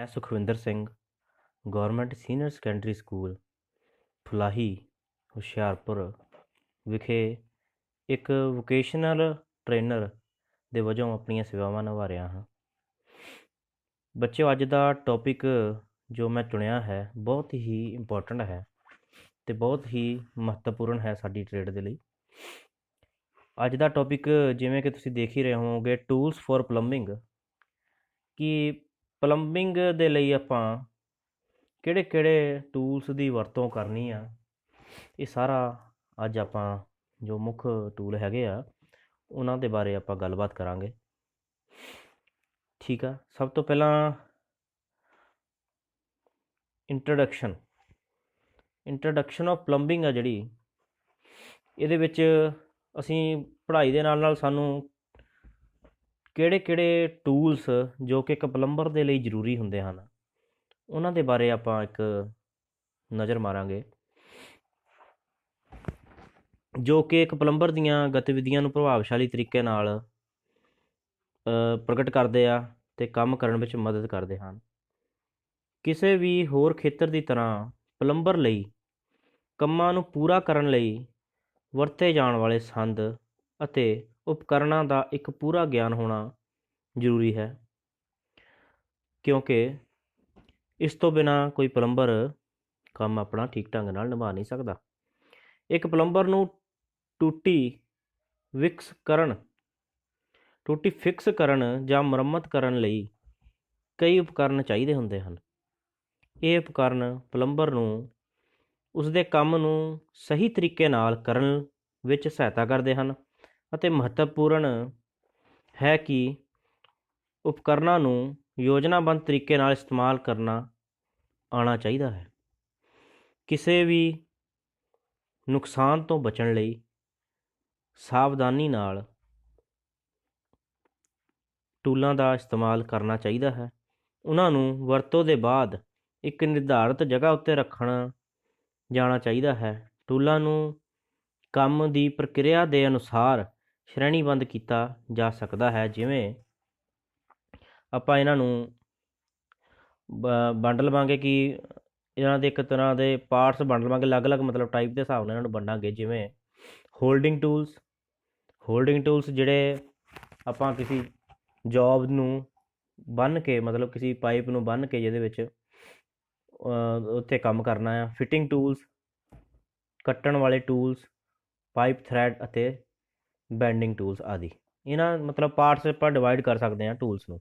मैं Sukhwinder Singh government senior secondary school Phulahi Hoshiarpur ਵਿਖੇ ਇੱਕ ਵੋਕੇਸ਼ਨਲ ਟ੍ਰੇਨਰ ਦੇ ਵਜੋਂ ਆਪਣੀਆਂ ਸੇਵਾਵਾਂ ਨਿਭਾ ਰਿਹਾ ਹਾਂ। ਬੱਚਿਓ, ਅੱਜ ਦਾ ਟੌਪਿਕ ਜੋ ਮੈਂ ਚੁਣਿਆ ਹੈ ਬਹੁਤ ਹੀ ਇੰਪੋਰਟੈਂਟ ਹੈ ਅਤੇ ਬਹੁਤ ਹੀ ਮਹੱਤਵਪੂਰਨ ਹੈ ਸਾਡੀ ਟ੍ਰੇਡ ਦੇ ਲਈ। ਅੱਜ ਦਾ ਟੌਪਿਕ ਜਿਵੇਂ ਕਿ ਤੁਸੀਂ ਦੇਖ ਹੀ ਰਹੇ ਹੋਵੋਗੇ, ਟੂਲਸ ਫॉर ਪਲੰਬਿੰਗ, ਕਿ ਪਲੰਬਿੰਗ ਦੇ ਲਈ ਆਪਾਂ ਕਿਹੜੇ ਟੂਲਸ ਦੀ ਵਰਤੋਂ ਕਰਨੀ ਆ। ਇਹ ਸਾਰਾ ਅੱਜ ਆਪਾਂ ਜੋ ਮੁੱਖ ਟੂਲ ਹੈਗੇ ਆ ਉਹਨਾਂ ਦੇ ਬਾਰੇ ਆਪਾਂ ਗੱਲਬਾਤ ਕਰਾਂਗੇ। ਠੀਕ ਆ, ਸਭ ਤੋਂ ਪਹਿਲਾਂ ਇੰਟਰੋਡਕਸ਼ਨ ਆਫ ਪਲੰਬਿੰਗ ਆ ਜਿਹੜੀ, ਇਹਦੇ ਵਿੱਚ ਅਸੀਂ ਪੜ੍ਹਾਈ ਦੇ ਨਾਲ ਸਾਨੂੰ ਕਿਹੜੇ ਟੂਲਸ ਜੋ ਕਿ ਇੱਕ ਪਲੰਬਰ ਦੇ ਲਈ ਜ਼ਰੂਰੀ ਹੁੰਦੇ ਹਨ ਉਹਨਾਂ ਦੇ ਬਾਰੇ ਆਪਾਂ ਇੱਕ ਨਜ਼ਰ ਮਾਰਾਂਗੇ, ਜੋ ਕਿ ਇੱਕ ਪਲੰਬਰ ਦੀਆਂ ਗਤੀਵਿਧੀਆਂ ਨੂੰ ਪ੍ਰਭਾਵਸ਼ਾਲੀ ਤਰੀਕੇ ਨਾਲ ਪ੍ਰਗਟ ਕਰਦੇ ਆ ਅਤੇ ਕੰਮ ਕਰਨ ਵਿੱਚ ਮਦਦ ਕਰਦੇ ਹਨ। ਕਿਸੇ ਵੀ ਹੋਰ ਖੇਤਰ ਦੀ ਤਰ੍ਹਾਂ ਪਲੰਬਰ ਲਈ ਕੰਮਾਂ ਨੂੰ ਪੂਰਾ ਕਰਨ ਲਈ ਵਰਤੇ ਜਾਣ ਵਾਲੇ ਸੰਦ ਅਤੇ ਉਪਕਰਨਾਂ ਦਾ ਇੱਕ ਪੂਰਾ ਗਿਆਨ ਹੋਣਾ ਜ਼ਰੂਰੀ ਹੈ, ਕਿਉਂਕਿ ਇਸ ਤੋਂ ਬਿਨਾਂ ਕੋਈ ਪਲੰਬਰ ਕੰਮ ਆਪਣਾ ਠੀਕ ਢੰਗ ਨਾਲ ਨਿਭਾ ਨਹੀਂ ਸਕਦਾ। ਇੱਕ ਪਲੰਬਰ ਨੂੰ ਟੂਟੀ ਫਿਕਸ ਕਰਨ ਜਾਂ ਮੁਰੰਮਤ ਕਰਨ ਲਈ ਕਈ ਉਪਕਰਨ ਚਾਹੀਦੇ ਹੁੰਦੇ ਹਨ। ਇਹ ਉਪਕਰਨ ਪਲੰਬਰ ਨੂੰ ਉਸਦੇ ਕੰਮ ਨੂੰ ਸਹੀ ਤਰੀਕੇ ਨਾਲ ਕਰਨ ਵਿੱਚ ਸਹਾਇਤਾ ਕਰਦੇ ਹਨ ਅਤੇ ਮਹੱਤਵਪੂਰਨ ਹੈ ਕਿ ਉਪਕਰਨਾਂ ਨੂੰ ਯੋਜਨਾਬੱਧ ਤਰੀਕੇ ਨਾਲ ਇਸਤੇਮਾਲ ਕਰਨਾ ਆਉਣਾ ਚਾਹੀਦਾ ਹੈ। ਕਿਸੇ ਵੀ ਨੁਕਸਾਨ ਤੋਂ ਬਚਣ ਲਈ ਸਾਵਧਾਨੀ ਨਾਲ ਟੂਲਾਂ ਦਾ ਇਸਤੇਮਾਲ ਕਰਨਾ ਚਾਹੀਦਾ ਹੈ। ਉਹਨਾਂ ਨੂੰ ਵਰਤੋਂ ਦੇ ਬਾਅਦ ਇੱਕ ਨਿਰਧਾਰਤ ਜਗ੍ਹਾ ਉੱਤੇ ਰੱਖਣਾ ਜਾਣਾ ਚਾਹੀਦਾ ਹੈ। ਟੂਲਾਂ ਨੂੰ ਕੰਮ ਦੀ ਪ੍ਰਕਿਰਿਆ ਦੇ ਅਨੁਸਾਰ ਸ਼੍ਰੇਣੀਬੱਧ ਕੀਤਾ ਜਾ ਸਕਦਾ ਹੈ, ਜਿਵੇਂ ਆਪਾਂ ਇਹਨਾਂ ਨੂੰ ਵੰਡ ਲਵਾਂਗੇ ਕਿ ਇਹਨਾਂ ਦੇ ਇੱਕ ਤਰ੍ਹਾਂ ਦੇ ਪਾਰਟਸ ਵੰਡ ਲਵਾਂਗੇ, ਅਲੱਗ-ਅਲੱਗ ਮਤਲਬ ਟਾਈਪ ਦੇ ਹਿਸਾਬ ਨਾਲ ਇਹਨਾਂ ਨੂੰ ਵੰਡਾਂਗੇ। ਜਿਵੇਂ ਹੋਲਡਿੰਗ ਟੂਲਸ ਜਿਹੜੇ ਆਪਾਂ ਕਿਸੇ ਜੋਬ ਨੂੰ ਬੰਨ੍ਹ ਕੇ, ਮਤਲਬ ਕਿਸੇ ਪਾਈਪ ਨੂੰ ਬੰਨ੍ਹ ਕੇ ਜਿਹਦੇ ਵਿੱਚ ਉੱਥੇ ਕੰਮ ਕਰਨਾ ਆ। ਫਿਟਿੰਗ ਟੂਲਸ, ਕੱਟਣ ਵਾਲੇ ਟੂਲਸ, ਪਾਈਪ ਥਰੈਡ ਅਤੇ ਬੈਂਡਿੰਗ ਟੂਲਸ ਆਦਿ। ਇਹਨਾਂ ਮਤਲਬ ਪਾਰਟਸ ਆਪਾਂ ਡਿਵਾਈਡ ਕਰ ਸਕਦੇ ਹਾਂ ਟੂਲਸ ਨੂੰ।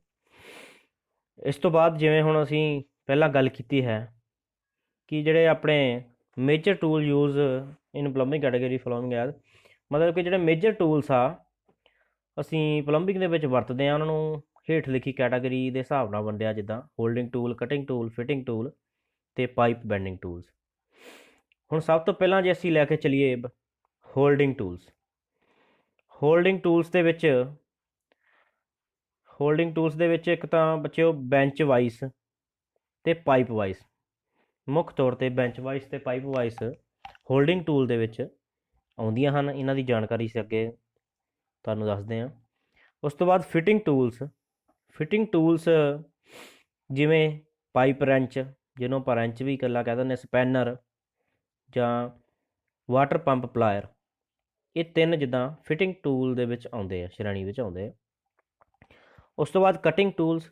ਇਸ ਤੋਂ ਬਾਅਦ ਜਿਵੇਂ ਹੁਣ ਅਸੀਂ ਪਹਿਲਾਂ ਗੱਲ ਕੀਤੀ ਹੈ ਕਿ ਜਿਹੜੇ ਆਪਣੇ ਮੇਜਰ ਟੂਲ ਯੂਜ਼ ਇਨ ਪਲੰਬਿੰਗ ਕੈਟਾਗਰੀ ਫਲੋਇੰਗ ਐਜ਼, ਮਤਲਬ ਕਿ ਜਿਹੜੇ ਮੇਜਰ ਟੂਲਸ ਆ ਅਸੀਂ ਪਲੰਬਿੰਗ ਦੇ ਵਿੱਚ ਵਰਤਦੇ ਹਾਂ, ਉਹਨਾਂ ਨੂੰ ਹੇਠ ਲਿਖੀ ਕੈਟਾਗਰੀ ਦੇ ਹਿਸਾਬ ਨਾਲ ਵੰਡਿਆ, ਜਿੱਦਾਂ holding tool, cutting tool, fitting tool ਅਤੇ ਪਾਈਪ ਬੈਂਡਿੰਗ ਟੂਲਸ। ਹੁਣ ਸਭ ਤੋਂ ਪਹਿਲਾਂ ਜੇ ਅਸੀਂ ਲੈ ਕੇ ਚੱਲੀਏ ਹੋਲਡਿੰਗ ਟੂਲਸ ਦੇ ਵਿੱਚ ਇੱਕ ਤਾਂ ਬੱਚਿਓ ਬੈਂਚ ਵਾਈਸ ਅਤੇ ਪਾਈਪ ਵਾਈਸ, ਮੁੱਖ ਤੌਰ 'ਤੇ ਬੈਂਚ ਵਾਈਸ ਅਤੇ ਪਾਈਪ ਵਾਈਸ ਹੋਲਡਿੰਗ ਟੂਲ ਦੇ ਵਿੱਚ ਆਉਂਦੀਆਂ ਹਨ। ਇਹਨਾਂ ਦੀ ਜਾਣਕਾਰੀ ਅਸੀਂ ਅੱਗੇ ਤੁਹਾਨੂੰ ਦੱਸਦੇ ਹਾਂ। ਉਸ ਤੋਂ ਬਾਅਦ ਫਿਟਿੰਗ ਟੂਲਸ ਜਿਵੇਂ ਪਾਈਪ ਰੈਂਚ, ਜਿਹਨੂੰ ਆਪਾਂ ਰੈਂਚ ਵੀ ਇਕੱਲਾ ਕਹਿ ਦਿੰਦੇ, ਸਪੈਨਰ ਜਾਂ ਵਾਟਰ ਪੰਪ ਪਲਾਇਰ, ਇਹ ਤਿੰਨ ਜਿੱਦਾਂ ਫਿਟਿੰਗ ਟੂਲ ਦੇ ਵਿੱਚ ਆਉਂਦੇ ਆ, ਸ਼੍ਰੇਣੀ ਵਿੱਚ ਆਉਂਦੇ ਆ। ਉਸ ਤੋਂ ਬਾਅਦ cutting tools,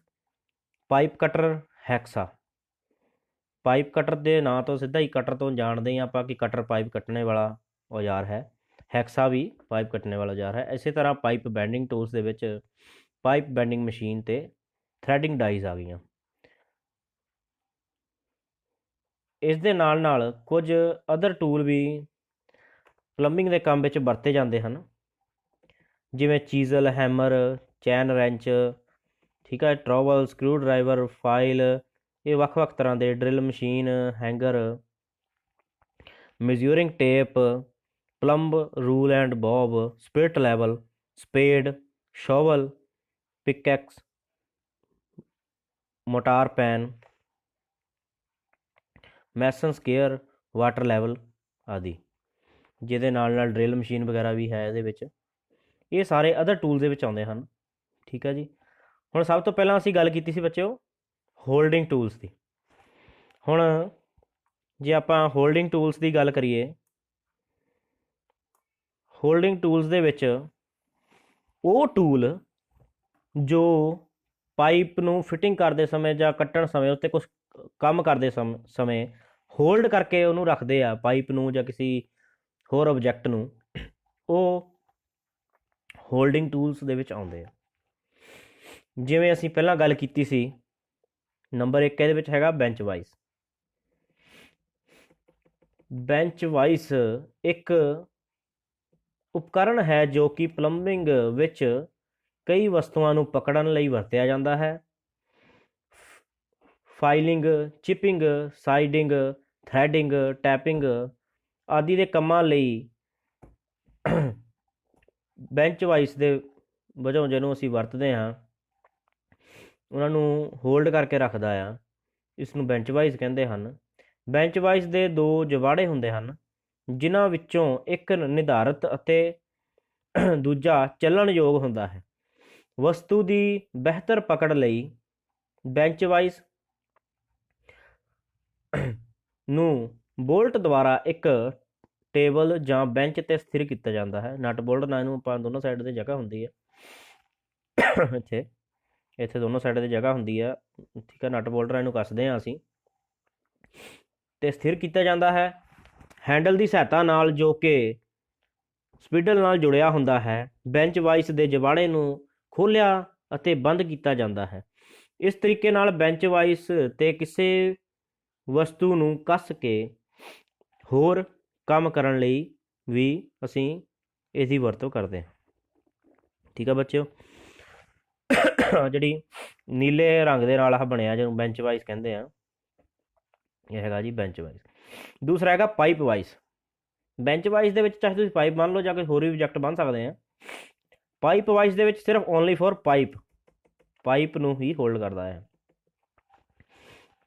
pipe cutter, Hexa. Pipe cutter ਦੇ ਨਾਂ ਤੋਂ ਸਿੱਧਾ ਹੀ ਕਟਰ ਤੋਂ ਜਾਣਦੇ ਹਾਂ ਆਪਾਂ ਕਿ ਕਟਰ ਪਾਈਪ ਕੱਟਣੇ ਵਾਲਾ ਔਜ਼ਾਰ ਹੈ। ਹੈਕਸਾ ਵੀ ਪਾਈਪ ਕੱਟਣੇ ਵਾਲਾ ਔਜ਼ਾਰ ਹੈ। ਇਸੇ ਤਰ੍ਹਾਂ ਪਾਈਪ ਬੈਂਡਿੰਗ ਟੂਲਸ ਦੇ ਵਿੱਚ ਪਾਈਪ ਬੈਂਡਿੰਗ ਮਸ਼ੀਨ ਅਤੇ ਥਰੈਡਿੰਗ ਡਾਈਜ਼ ਆ ਗਈਆਂ। ਇਸ ਦੇ ਨਾਲ ਕੁਝ ਅਦਰ ਟੂਲ ਵੀ ਪਲੰਬਿੰਗ ਦੇ ਕੰਮ ਵਿੱਚ ਵਰਤੇ ਜਾਂਦੇ ਹਨ, ਜਿਵੇਂ ਚੀਜ਼ਲ, ਹੈਮਰ, ਚੈਨ ਰੈਂਚ, ਠੀਕ ਹੈ, ਟਰੋਵਲ, ਸਕਰੂ ਡਰਾਈਵਰ, ਫਾਈਲ, ਇਹ ਵੱਖ-ਵੱਖ ਤਰ੍ਹਾਂ ਦੇ, drill machine, hanger, measuring tape, plumb rule and bob, spirit level, spade, shovel, pickaxe, mortar pan, mason square, water level ਆਦਿ, ਜਿਹਦੇ ਨਾਲ ਡਰਿਲ ਮਸ਼ੀਨ ਵਗੈਰਾ ਵੀ ਹੈ ਇਹਦੇ ਵਿੱਚ। ਇਹ ਸਾਰੇ ਅਦਰ ਟੂਲ ਦੇ ਵਿੱਚ ਆਉਂਦੇ ਹਨ। ਠੀਕ ਹੈ ਜੀ। ਹੁਣ ਸਭ ਤੋਂ ਪਹਿਲਾਂ ਅਸੀਂ ਗੱਲ ਕੀਤੀ ਸੀ ਬੱਚਿਓ ਹੋਲਡਿੰਗ ਟੂਲਸ ਦੀ। ਹੁਣ ਜੇ ਆਪਾਂ ਹੋਲਡਿੰਗ ਟੂਲਸ ਦੀ ਗੱਲ ਕਰੀਏ, ਹੋਲਡਿੰਗ ਟੂਲਸ ਦੇ ਵਿੱਚ ਉਹ ਟੂਲ ਜੋ ਪਾਈਪ ਨੂੰ ਫਿਟਿੰਗ ਕਰਦੇ ਸਮੇਂ ਜਾਂ ਕੱਟਣ ਸਮੇਂ ਉੱਤੇ ਕੁਛ ਕੰਮ ਕਰਦੇ ਸਮੇਂ ਹੋਲਡ ਕਰਕੇ ਉਹਨੂੰ ਰੱਖਦੇ ਆ, ਪਾਈਪ ਨੂੰ ਜਾਂ ਕਿਸੇ ਹੋਰ ਆਬਜੈਕਟ ਨੂੰ, ਉਹ ਹੋਲਡਿੰਗ ਟੂਲਸ ਦੇ ਵਿੱਚ ਆਉਂਦੇ ਆ। ਜਿਵੇਂ ਅਸੀਂ ਪਹਿਲਾਂ ਗੱਲ ਕੀਤੀ ਸੀ, ਨੰਬਰ 1 ਇਹਦੇ ਵਿੱਚ ਹੈਗਾ ਬੈਂਚ ਵਾਈਸ। ਬੈਂਚ ਵਾਈਸ ਇੱਕ ਉਪਕਰਨ ਹੈ ਜੋ ਕਿ ਪਲੰਬਿੰਗ ਵਿੱਚ ਕਈ ਵਸਤੂਆਂ ਨੂੰ ਪਕੜਨ ਲਈ ਵਰਤਿਆ ਜਾਂਦਾ ਹੈ। Filing, chipping, siding, threading, tapping ਆਦਿ ਦੇ ਕੰਮਾਂ ਲਈ ਬੈਂਚ ਵਾਈਸ ਦੇ ਵਜੋਂ ਜਿਹਨੂੰ ਅਸੀਂ ਵਰਤਦੇ ਹਾਂ, ਉਹਨਾਂ ਨੂੰ ਹੋਲਡ ਕਰਕੇ ਰੱਖਦਾ ਆ, ਇਸ ਨੂੰ ਬੈਂਚ ਵਾਈਸ ਕਹਿੰਦੇ ਹਨ। ਬੈਂਚ ਵਾਈਸ ਦੇ 2 ਜਵਾੜੇ ਹੁੰਦੇ ਹਨ, ਜਿਨ੍ਹਾਂ ਵਿੱਚੋਂ ਇੱਕ ਨਿਰਧਾਰਤ ਅਤੇ ਦੂਜਾ ਚੱਲਣਯੋਗ ਹੁੰਦਾ ਹੈ। ਵਸਤੂ ਦੀ ਬਿਹਤਰ ਪਕੜ ਲਈ ਬੈਂਚ ਵਾਈਸ ਨੂੰ ਬੋਲਟ ਦੁਆਰਾ ਇੱਕ ਟੇਬਲ ਜਾਂ ਬੈਂਚ 'ਤੇ ਸਥਿਰ ਕੀਤਾ ਜਾਂਦਾ ਹੈ। ਨਟ ਬੋਲਟ ਨਾਲ ਇਹਨੂੰ ਆਪਾਂ ਦੋਨੋਂ ਸਾਈਡ 'ਤੇ ਜਗ੍ਹਾ ਹੁੰਦੀ ਹੈ, ਇੱਥੇ ਦੋਨੋਂ ਸਾਈਡ 'ਤੇ ਜਗ੍ਹਾ ਹੁੰਦੀ ਆ, ਠੀਕ ਹੈ। ਨਟ ਬੋਲਟ ਨਾਲ ਇਹਨੂੰ ਕੱਸਦੇ ਹਾਂ ਅਸੀਂ, ਅਤੇ ਸਥਿਰ ਕੀਤਾ ਜਾਂਦਾ ਹੈ ਹੈਂਡਲ ਦੀ ਸਹਾਇਤਾ ਨਾਲ, ਜੋ ਕਿ ਸਪੀਡਲ ਨਾਲ ਜੁੜਿਆ ਹੁੰਦਾ ਹੈ। ਬੈਂਚ ਵਾਈਸ ਦੇ ਜਵਾੜੇ ਨੂੰ ਖੋਲ੍ਹਿਆ ਅਤੇ ਬੰਦ ਕੀਤਾ ਜਾਂਦਾ ਹੈ। ਇਸ ਤਰੀਕੇ ਨਾਲ ਬੈਂਚ ਵਾਈਸ 'ਤੇ ਕਿਸੇ ਵਸਤੂ ਨੂੰ ਕੱਸ ਕੇ ਹੋਰ ਕੰਮ ਕਰਨ ਲਈ ਵੀ ਅਸੀਂ ਇਸ ਦੀ ਵਰਤੋਂ ਕਰਦੇ ਹਾਂ, ਠੀਕ ਆ ਬੱਚਿਓ। ਜਿਹੜੀ ਨੀਲੇ ਰੰਗ ਦੇ ਨਾਲ ਆਹ ਬਣਿਆ, ਜਿਹਨੂੰ ਬੈਂਚ ਵਾਈਸ ਕਹਿੰਦੇ ਆ, ਇਹ ਹੈਗਾ ਜੀ ਬੈਂਚ ਵਾਈਸ। ਦੂਸਰਾ ਹੈਗਾ ਪਾਈਪ ਵਾਈਸ। ਬੈਂਚ ਵਾਈਸ ਦੇ ਵਿੱਚ ਚਾਹੇ ਤੁਸੀਂ ਪਾਈਪ ਬੰਨ ਲਓ ਜਾਂ ਕੋਈ ਹੋਰ ਵੀ ਆਬਜੈਕਟ ਬੰਨ ਸਕਦੇ ਆ। ਪਾਈਪ ਵਾਈਸ ਦੇ ਵਿੱਚ ਸਿਰਫ ਓਨਲੀ ਫॉर ਪਾਈਪ ਨੂੰ ਹੀ ਹੋਲਡ ਕਰਦਾ ਹੈ।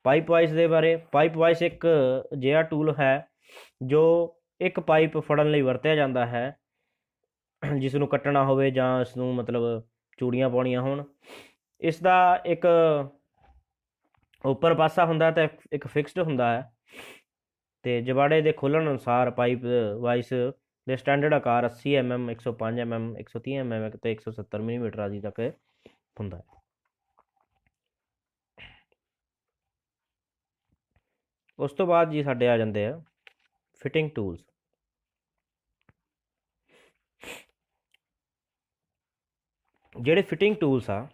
ਪਾਈਪ ਵਾਈਸ ਦੇ ਬਾਰੇ, ਪਾਈਪ ਵਾਈਸ ਇੱਕ ਅਜਿਹਾ ਟੂਲ ਹੈ ਜੋ ਇੱਕ ਪਾਈਪ ਫੜਨ ਲਈ ਵਰਤਿਆ ਜਾਂਦਾ ਹੈ, ਜਿਸ ਨੂੰ ਕੱਟਣਾ ਹੋਵੇ ਜਾਂ ਇਸ ਨੂੰ ਮਤਲਬ ਚੂੜੀਆਂ ਪਾਉਣੀਆਂ ਹੋਣ। ਇਸ ਦਾ ਇੱਕ ਉੱਪਰ ਪਾਸਾ ਹੁੰਦਾ ਅਤੇ ਇੱਕ ਫਿਕਸਡ ਹੁੰਦਾ ਹੈ, ਅਤੇ ਜਵਾੜੇ ਦੇ ਖੋਲ੍ਹਣ ਅਨੁਸਾਰ ਪਾਈਪ ਵਾਈਸ ਦੇ ਸਟੈਂਡਰਡ ਆਕਾਰ 80 mm, 105 mm, 130 mm ਅਤੇ 170 ਮਿਲੀਮੀਟਰ ਆਦਿ ਤੱਕ ਹੁੰਦਾ ਹੈ। ਉਸ ਤੋਂ ਬਾਅਦ ਜੀ ਸਾਡੇ ਆ ਜਾਂਦੇ ਆ ਫਿਟਿੰਗ ਟੂਲਸ। ਜਿਹੜੇ ਫਿਟਿੰਗ ਟੂਲਸ ਆ,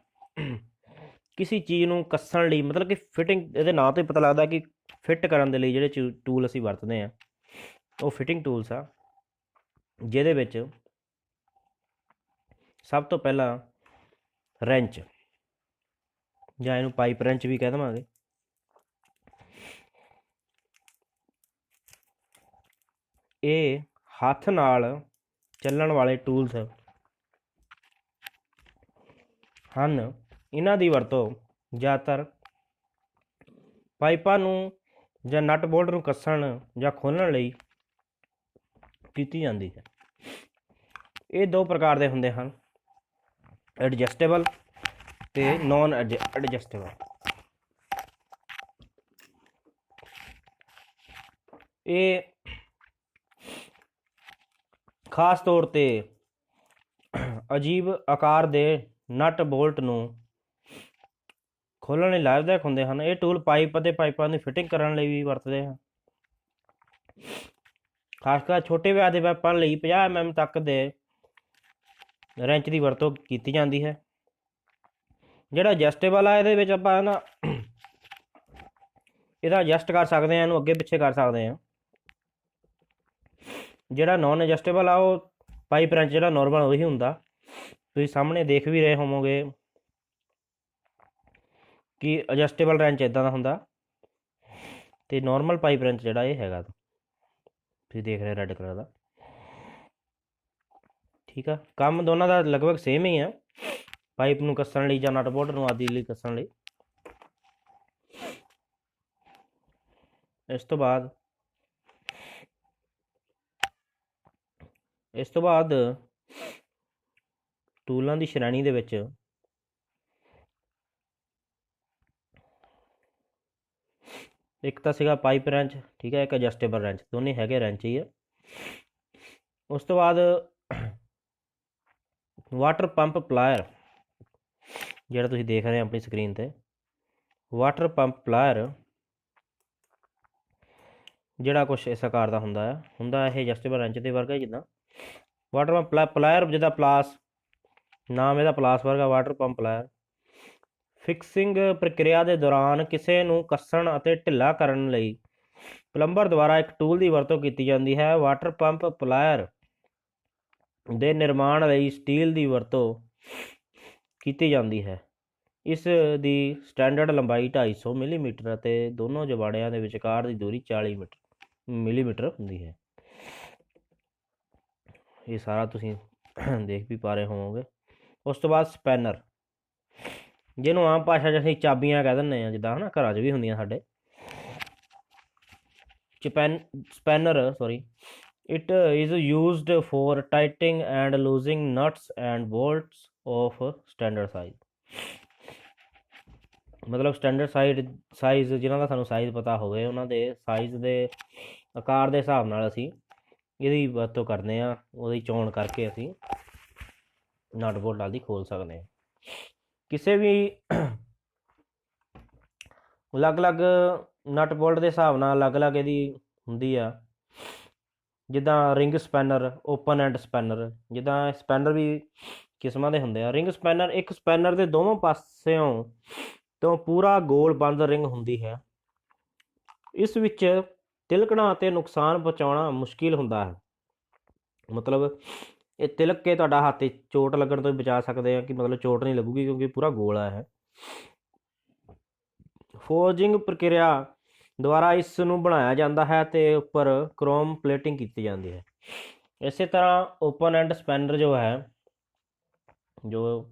ਕਿਸੇ ਚੀਜ਼ ਨੂੰ ਕੱਸਣ ਲਈ, ਮਤਲਬ ਕਿ ਫਿਟਿੰਗ, ਇਹਦੇ ਨਾਂ ਤੋਂ ਹੀ ਪਤਾ ਲੱਗਦਾ ਕਿ ਫਿੱਟ ਕਰਨ ਦੇ ਲਈ ਜਿਹੜੇ ਟੂਲ ਅਸੀਂ ਵਰਤਦੇ ਹਾਂ, ਉਹ ਫਿਟਿੰਗ ਟੂਲਸ ਆ। ਜਿਹਦੇ ਵਿੱਚ ਸਭ ਤੋਂ ਪਹਿਲਾਂ ਰੈਂਚ, ਜਾਂ ਇਹਨੂੰ ਪਾਈਪ ਰੈਂਚ ਵੀ ਕਹਿ ਦੇਵਾਂਗੇ। ਇਹ ਹੱਥ ਨਾਲ ਚੱਲਣ ਵਾਲੇ ਟੂਲਸ ਹਨ। ਇਹਨਾਂ ਦੀ ਵਰਤੋਂ ਜ਼ਿਆਦਾਤਰ ਪਾਈਪਾਂ ਨੂੰ ਜਾਂ ਨਟ ਬੋਲਟ ਨੂੰ ਕੱਸਣ ਜਾਂ ਖੋਲ੍ਹਣ ਲਈ ਕੀਤੀ ਜਾਂਦੀ ਹੈ। ਇਹ 2 ਪ੍ਰਕਾਰ ਦੇ ਹੁੰਦੇ ਹਨ, ਐਡਜਸਟੇਬਲ ਅਤੇ ਨੋਨ ਐਡਜਸਟੇਬਲ। ਇਹ ਖਾਸ ਤੌਰ 'ਤੇ ਅਜੀਬ ਆਕਾਰ ਦੇ ਨਟ ਬੋਲਟ ਨੂੰ ਖੋਲ੍ਹਣ ਲਈ ਲਾਭਦਾਇਕ ਹੁੰਦੇ ਹਨ। ਇਹ ਟੂਲ ਪਾਈਪ ਅਤੇ ਪਾਈਪਾਂ ਦੀ ਫਿਟਿੰਗ ਕਰਨ ਲਈ ਵੀ ਵਰਤਦੇ ਹਾਂ। ਖਾਸ ਕਰ ਛੋਟੇ ਵਿਆਹ ਦੇ ਪਾਈਪਾਂ ਲਈ 50 mm ਤੱਕ ਦੇ ਰੈਂਚ ਦੀ ਵਰਤੋਂ ਕੀਤੀ ਜਾਂਦੀ ਹੈ। ਜਿਹੜਾ ਐਡਜਸਟੇਬਲ ਆ, ਇਹਦੇ ਵਿੱਚ ਆਪਾਂ ਨਾ ਇਹਦਾ ਐਡਜਸਟ ਕਰ ਸਕਦੇ ਹਾਂ, ਇਹਨੂੰ ਅੱਗੇ ਪਿੱਛੇ ਕਰ ਸਕਦੇ ਹਾਂ। ਜਿਹੜਾ ਨੋਨ ਐਡਜਸਟੇਬਲ ਆ, ਉਹ ਪਾਈਪ ਰੈਂਚ ਜਿਹੜਾ ਨੋਰਮਲ ਉਹੀ ਹੁੰਦਾ। ਤੁਸੀਂ ਸਾਹਮਣੇ ਦੇਖ ਵੀ ਰਹੇ ਹੋਵੋਗੇ ਕਿ ਐਡਜਸਟੇਬਲ ਰੈਂਚ ਇੱਦਾਂ ਦਾ ਹੁੰਦਾ, ਅਤੇ ਨੋਰਮਲ ਪਾਈਪ ਰੈਂਚ ਜਿਹੜਾ ਇਹ ਹੈਗਾ, ਤੁਸੀਂ ਦੇਖ ਰਹੇ ਰੈੱਡ ਕਲਰ ਦਾ, ਠੀਕ ਆ। ਕੰਮ ਦੋਨਾਂ ਦਾ ਲਗਭਗ ਸੇਮ ਹੀ ਆ, ਪਾਈਪ ਨੂੰ ਕੱਸਣ ਲਈ ਜਾਂ ਨਟ ਬੋਲਟ ਨੂੰ ਆਦਿ ਲਈ ਕੱਸਣ ਲਈ। ਇਸ ਤੋਂ ਬਾਅਦ ਟੂਲਾਂ ਦੀ ਸ਼੍ਰੇਣੀ ਦੇ ਵਿੱਚ ਇੱਕ ਤਾਂ ਸੀਗਾ ਪਾਈਪ ਰੈਂਚ, ਠੀਕ ਹੈ, ਇੱਕ ਐਡਜਸਟੇਬਲ ਰੈਂਚ, ਦੋਨੇ ਹੈਗੇ ਰੈਂਚ ਹੀ ਆ। ਉਸ ਤੋਂ ਬਾਅਦ ਵਾਟਰ ਪੰਪ ਪਲਾਇਰ, ਜਿਹੜਾ ਤੁਸੀਂ ਦੇਖ ਰਹੇ ਹੋ ਆਪਣੀ ਸਕਰੀਨ ਤੇ, ਵਾਟਰ ਪੰਪ ਪਲਾਇਰ ਜਿਹੜਾ ਕੁਛ ਇਸ ਆਕਾਰ ਦਾ ਹੁੰਦਾ ਇਹ ਐਡਜਸਟੇਬਲ ਰੈਂਚ ਦੇ ਵਰਗਾ ਜਿੱਦਾਂ। ਵਾਟਰ ਪੰਪ ਪਲਾਇਰ ਜਿੱਦਾਂ ਪਲਾਸ, ਨਾਮ ਇਹਦਾ ਪਲਾਸ ਵਰਗਾ, ਵਾਟਰ ਪੰਪ ਪਲਾਇਰ। ਫਿਕਸਿੰਗ ਪ੍ਰਕਿਰਿਆ ਦੇ ਦੌਰਾਨ ਕਿਸੇ ਨੂੰ ਕੱਸਣ ਅਤੇ ਢਿੱਲਾ ਕਰਨ ਲਈ ਪਲੰਬਰ ਦੁਆਰਾ ਇੱਕ ਟੂਲ ਦੀ ਵਰਤੋਂ ਕੀਤੀ ਜਾਂਦੀ ਹੈ। ਵਾਟਰ ਪੰਪ ਪਲਾਇਰ ਦੇ ਨਿਰਮਾਣ ਲਈ ਸਟੀਲ ਦੀ ਵਰਤੋਂ ਕੀਤੀ ਜਾਂਦੀ ਹੈ। ਇਸ ਦੀ ਸਟੈਂਡਰਡ ਲੰਬਾਈ 250 ਮਿਲੀਮੀਟਰ ਅਤੇ ਦੋਨੋਂ ਜਬਾੜਿਆਂ ਦੇ ਵਿਚਕਾਰ ਦੀ ਦੂਰੀ 40 ਮਿਲੀਮੀਟਰ ਹੁੰਦੀ ਹੈ। ਇਹ ਸਾਰਾ ਤੁਸੀਂ ਦੇਖ ਵੀ ਪਾ ਰਹੇ ਹੋਵੋਗੇ। ਉਸ ਤੋਂ ਬਾਅਦ ਸਪੈਨਰ, ਜਿਹਨੂੰ ਆਮ ਭਾਸ਼ਾ 'ਚ ਅਸੀਂ ਚਾਬੀਆਂ ਕਹਿ ਦਿੰਦੇ ਹਾਂ, ਜਿੱਦਾਂ ਹੈ ਨਾ, ਘਰਾਂ 'ਚ ਵੀ ਹੁੰਦੀਆਂ ਸਾਡੇ। Spanner it is used for tightening and loosening nuts and bolts of standard size। ਮਤਲਬ ਸਟੈਂਡਰਡ ਸਾਈਜ਼ ਜਿਨ੍ਹਾਂ ਦਾ ਸਾਨੂੰ ਸਾਈਜ਼ ਪਤਾ ਹੋਵੇ, ਉਹਨਾਂ ਦੇ ਸਾਈਜ਼ ਦੇ ਆਕਾਰ ਦੇ ਹਿਸਾਬ ਨਾਲ ਅਸੀਂ ਇਹਦੀ ਵਰਤੋਂ ਕਰਦੇ ਹਾਂ। ਉਹਦੀ ਚੋਣ ਕਰਕੇ ਅਸੀਂ ਨਟ ਬੋਲਟ ਆਦਿ ਖੋਲ ਸਕਦੇ ਹਾਂ। ਕਿਸੇ ਵੀ ਅਲੱਗ-ਅਲੱਗ ਨਟ ਬੋਲਟ ਦੇ ਹਿਸਾਬ ਨਾਲ ਅਲੱਗ-ਅਲੱਗ ਇਹਦੀ ਹੁੰਦੀ ਆ। ਜਿੱਦਾਂ ring spanner, open and spanner, ਜਿੱਦਾਂ ਸਪੈਨਰ ਵੀ ਕਿਸਮਾਂ ਦੇ ਹੁੰਦੇ ਆ। ਰਿੰਗ ਸਪੈਨਰ ਇੱਕ ਸਪੈਨਰ ਦੇ ਦੋਵਾਂ ਪਾਸਿਓਂ ਤੋਂ ਪੂਰਾ ਗੋਲ ਬੰਦ ਰਿੰਗ ਹੁੰਦੀ ਹੈ। ਇਸ ਵਿੱਚ ਤਿਲਕਣਾ ਅਤੇ ਨੁਕਸਾਨ ਪਹੁੰਚਾਉਣਾ ਮੁਸ਼ਕਿਲ ਹੁੰਦਾ ਹੈ। ਮਤਲਬ ਇਹ ਤਿਲਕ ਕੇ ਤੁਹਾਡਾ ਹੱਥ 'ਤੇ ਚੋਟ ਲੱਗਣ ਤੋਂ ਵੀ ਬਚਾ ਸਕਦੇ ਆ, ਕਿ ਮਤਲਬ ਚੋਟ ਨਹੀਂ ਲੱਗੂਗੀ ਕਿਉਂਕਿ ਪੂਰਾ ਗੋਲ ਹੈ। ਫੋਰਜਿੰਗ ਪ੍ਰਕਿਰਿਆ ਦੁਆਰਾ ਇਸ ਨੂੰ ਬਣਾਇਆ ਜਾਂਦਾ ਹੈ ਅਤੇ ਉੱਪਰ ਕ੍ਰੋਮ ਪਲੇਟਿੰਗ ਕੀਤੀ ਜਾਂਦੀ ਹੈ। ਇਸੇ ਤਰ੍ਹਾਂ ਓਪਨ ਐਂਡ ਸਪੈਨਰ ਜੋ ਹੈ, ਜੋ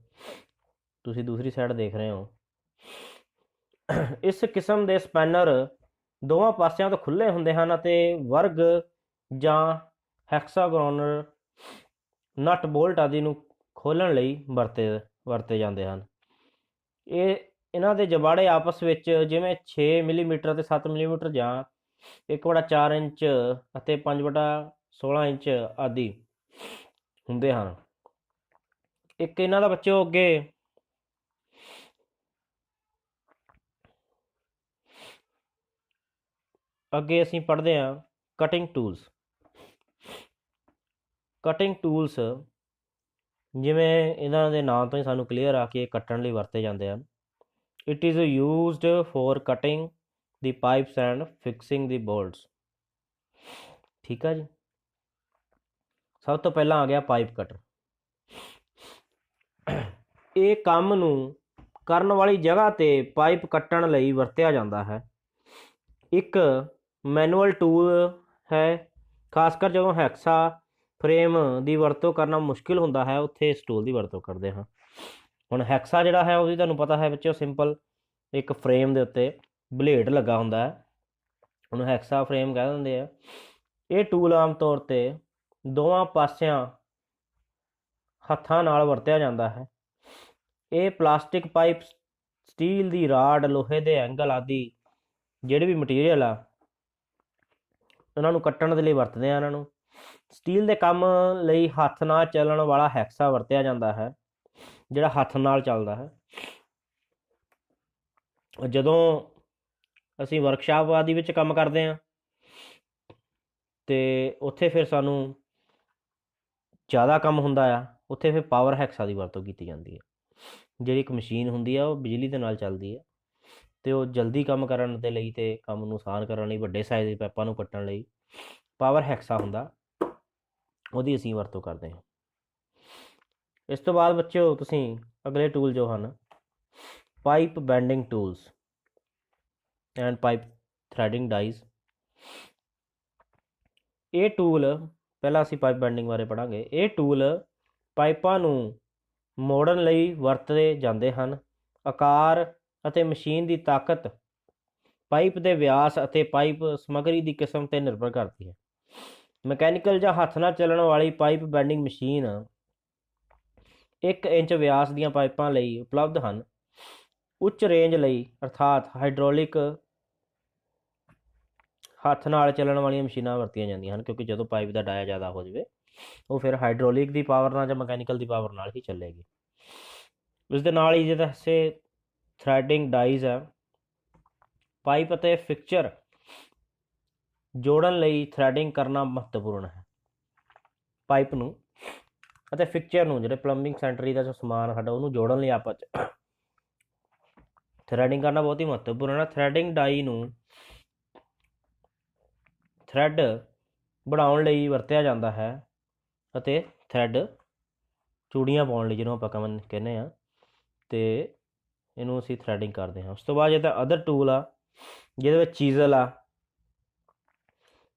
ਤੁਸੀਂ ਦੂਸਰੀ ਸਾਈਡ ਦੇਖ ਰਹੇ ਹੋ, ਇਸ ਕਿਸਮ ਦੇ ਸਪੈਨਰ ਦੋਵਾਂ ਪਾਸਿਆਂ ਤੋਂ ਖੁੱਲ੍ਹੇ ਹੁੰਦੇ ਹਨ ਅਤੇ ਵਰਗ ਜਾਂ ਹੈਕਸਾਗੋਨਲ ਨਟ ਬੋਲਟ ਆਦਿ ਨੂੰ ਖੋਲ੍ਹਣ ਲਈ ਵਰਤੇ ਜਾਂਦੇ ਹਨ। ਇਹਨਾਂ ਦੇ ਜਬਾੜੇ ਆਪਸ ਵਿੱਚ ਜਿਵੇਂ 6 ਮਿਲੀਮੀਟਰ ਅਤੇ 7 ਮਿਲੀਮੀਟਰ ਜਾਂ 1/4 ਇੰਚ ਅਤੇ 5/16 ਇੰਚ ਆਦਿ ਹੁੰਦੇ ਹਨ। ਇੱਕ ਇਹਨਾਂ ਦਾ ਬੱਚਿਓ ਅੱਗੇ ਅਸੀਂ ਪੜ੍ਹਦੇ ਹਾਂ ਕਟਿੰਗ ਟੂਲਸ। ਕਟਿੰਗ ਟੂਲਸ, ਜਿਵੇਂ ਇਹਨਾਂ ਦੇ ਨਾਂ ਤੋਂ ਹੀ ਸਾਨੂੰ ਕਲੀਅਰ ਆ ਕਿ ਇਹ ਕੱਟਣ ਲਈ ਵਰਤੇ ਜਾਂਦੇ ਹਨ। It is used for cutting the pipes and fixing the bolts। ਠੀਕ ਆ ਜੀ। ਸਭ ਤੋਂ ਪਹਿਲਾਂ ਆ ਗਿਆ ਪਾਈਪ ਕਟਰ। ਇਹ ਕੰਮ ਨੂੰ ਕਰਨ ਵਾਲੀ ਜਗ੍ਹਾ 'ਤੇ ਪਾਈਪ ਕੱਟਣ ਲਈ ਵਰਤਿਆ ਜਾਂਦਾ ਹੈ। ਇੱਕ ਮੈਨੂਅਲ ਟੂਲ ਹੈ, ਖਾਸ ਕਰ ਜਦੋਂ ਹੈਕਸਾ ਫਰੇਮ ਦੀ ਵਰਤੋਂ ਕਰਨਾ ਮੁਸ਼ਕਿਲ ਹੁੰਦਾ ਹੈ, ਉੱਥੇ ਇਸ ਟੂਲ ਦੀ ਵਰਤੋਂ ਕਰਦੇ ਹਾਂ। ਹੁਣ ਹੈਕਸਾ ਜਿਹੜਾ ਹੈ, ਉਹਦੀ ਤੁਹਾਨੂੰ ਪਤਾ ਹੈ ਬੱਚਿਓ, ਸਿੰਪਲ ਇੱਕ ਫਰੇਮ ਦੇ ਉੱਤੇ ਬਲੇਡ ਲੱਗਾ ਹੁੰਦਾ ਹੈ, ਉਹਨੂੰ ਹੈਕਸਾ ਫਰੇਮ ਕਹਿ ਦਿੰਦੇ ਆ। ਇਹ ਟੂਲ ਆਮ ਤੌਰ 'ਤੇ ਦੋਵਾਂ ਪਾਸਿਆਂ ਹੱਥਾਂ ਨਾਲ ਵਰਤਿਆ ਜਾਂਦਾ ਹੈ। ਇਹ ਪਲਾਸਟਿਕ ਪਾਈਪ, ਸਟੀਲ ਦੀ ਰਾਡ, ਲੋਹੇ ਦੇ ਐਂਗਲ ਆਦਿ ਜਿਹੜੇ ਵੀ ਮਟੀਰੀਅਲ ਆ, ਉਹਨਾਂ ਨੂੰ ਕੱਟਣ ਦੇ ਲਈ ਵਰਤਦੇ ਆ। ਇਹਨਾਂ ਨੂੰ ਸਟੀਲ ਦੇ ਕੰਮ ਲਈ ਹੱਥ ਨਾਲ ਚੱਲਣ ਵਾਲਾ ਹੈਕਸਾ ਵਰਤਿਆ ਜਾਂਦਾ ਹੈ, ਜਿਹੜਾ ਹੱਥ ਨਾਲ ਚੱਲਦਾ ਹੈ। ਜਦੋਂ ਅਸੀਂ ਵਰਕਸ਼ਾਪ ਆਦਿ ਵਿੱਚ ਕੰਮ ਕਰਦੇ ਹਾਂ ਅਤੇ ਉੱਥੇ ਫਿਰ ਸਾਨੂੰ ਜ਼ਿਆਦਾ ਕੰਮ ਹੁੰਦਾ ਆ, ਉੱਥੇ ਫਿਰ ਪਾਵਰ ਹੈਕਸਾ ਦੀ ਵਰਤੋਂ ਕੀਤੀ ਜਾਂਦੀ ਹੈ। ਜਿਹੜੀ ਇੱਕ ਮਸ਼ੀਨ ਹੁੰਦੀ ਆ, ਉਹ ਬਿਜਲੀ ਦੇ ਨਾਲ ਚੱਲਦੀ ਹੈ ਅਤੇ ਉਹ ਜਲਦੀ ਕੰਮ ਕਰਨ ਦੇ ਲਈ ਅਤੇ ਕੰਮ ਨੂੰ ਆਸਾਨ ਕਰਨ ਲਈ, ਵੱਡੇ ਸਾਈਜ਼ ਦੇ ਪਾਈਪਾਂ ਨੂੰ ਕੱਟਣ ਲਈ ਪਾਵਰ ਹੈਕਸਾ ਹੁੰਦਾ, ਉਹਦੀ ਅਸੀਂ ਵਰਤੋਂ ਕਰਦੇ ਹਾਂ। ਇਸ ਤੋਂ ਬਾਅਦ ਬੱਚਿਓ ਤੁਸੀਂ ਅਗਲੇ ਟੂਲ ਜੋ ਹਨ, pipe bending tools and pipe threading dies. ਇਹ ਟੂਲ, ਪਹਿਲਾਂ ਅਸੀਂ ਪਾਈਪ ਬੈਂਡਿੰਗ ਬਾਰੇ ਪੜ੍ਹਾਂਗੇ। ਇਹ ਟੂਲ ਪਾਈਪਾਂ ਨੂੰ ਮੋੜਨ ਲਈ ਵਰਤੇ ਜਾਂਦੇ ਹਨ। ਆਕਾਰ ਅਤੇ ਮਸ਼ੀਨ ਦੀ ਤਾਕਤ ਪਾਈਪ ਦੇ ਵਿਆਸ ਅਤੇ ਪਾਈਪ ਸਮੱਗਰੀ ਦੀ ਕਿਸਮ 'ਤੇ ਨਿਰਭਰ ਕਰਦੀ ਹੈ। ਮਕੈਨੀਕਲ ਜਾਂ ਹੱਥ ਨਾਲ ਚੱਲਣ ਵਾਲੀ ਪਾਈਪ ਬੈਂਡਿੰਗ ਮਸ਼ੀਨ 1 ਇੰਚ ਵਿਆਸ ਦੀਆਂ ਪਾਈਪਾਂ ਲਈ ਉਪਲਬਧ ਹਨ। ਉੱਚ ਰੇਂਜ ਲਈ, ਅਰਥਾਤ ਹਾਈਡ੍ਰੋਲਿਕ ਹੱਥ ਨਾਲ ਚੱਲਣ ਵਾਲੀਆਂ ਮਸ਼ੀਨਾਂ ਵਰਤੀਆਂ ਜਾਂਦੀਆਂ ਹਨ, ਕਿਉਂਕਿ ਜਦੋਂ ਪਾਈਪ ਦਾ ਡਾਇਆ ਜ਼ਿਆਦਾ ਹੋ ਜਾਵੇ ਉਹ ਫਿਰ ਹਾਈਡ੍ਰੋਲਿਕ ਦੀ ਪਾਵਰ ਨਾਲ ਜਾਂ ਮਕੈਨੀਕਲ ਦੀ ਪਾਵਰ ਨਾਲ ਹੀ ਚੱਲੇਗੀ। ਇਸ ਦੇ ਨਾਲ ਹੀ ਜਿਹੜਾ ਥਰੈਡਿੰਗ ਡਾਈਜ਼ ਹੈ, ਪਾਈਪ ਅਤੇ ਫਿਕਸਚਰ ਜੋੜਨ ਲਈ ਥਰੈਡਿੰਗ ਕਰਨਾ ਮਹੱਤਵਪੂਰਨ ਹੈ। ਪਾਈਪ ਨੂੰ ਅਤੇ ਫਿਕਸਚਰ ਨੂੰ, ਜਿਹੜੇ ਪਲੰਬਿੰਗ ਸੈਂਟਰੀ ਦਾ ਜੋ ਸਮਾਨ ਸਾਡਾ ਉਹਨੂੰ ਜੋੜਨ ਲਈ ਆਪਸ 'ਚ ਥਰੈਡਿੰਗ ਕਰਨਾ ਬਹੁਤ ਹੀ ਮਹੱਤਵਪੂਰਨ ਹੈ। ਥਰੈਡਿੰਗ ਡਾਈ ਨੂੰ ਥਰੈਡ ਬਣਾਉਣ ਲਈ ਵਰਤਿਆ ਜਾਂਦਾ ਹੈ ਅਤੇ ਥਰੈਡ ਚੂੜੀਆਂ ਪਾਉਣ ਲਈ, ਜਿਹਨੂੰ ਆਪਾਂ ਕਹਿੰਦੇ ਹਾਂ, ਅਤੇ ਇਹਨੂੰ ਅਸੀਂ ਥਰੈਡਿੰਗ ਕਰਦੇ ਹਾਂ। ਉਸ ਤੋਂ ਬਾਅਦ ਜਿੱਦਾਂ ਅਦਰ ਟੂਲ ਆ ਜਿਹਦੇ ਵਿੱਚ ਚੀਜ਼ਲ ਆ,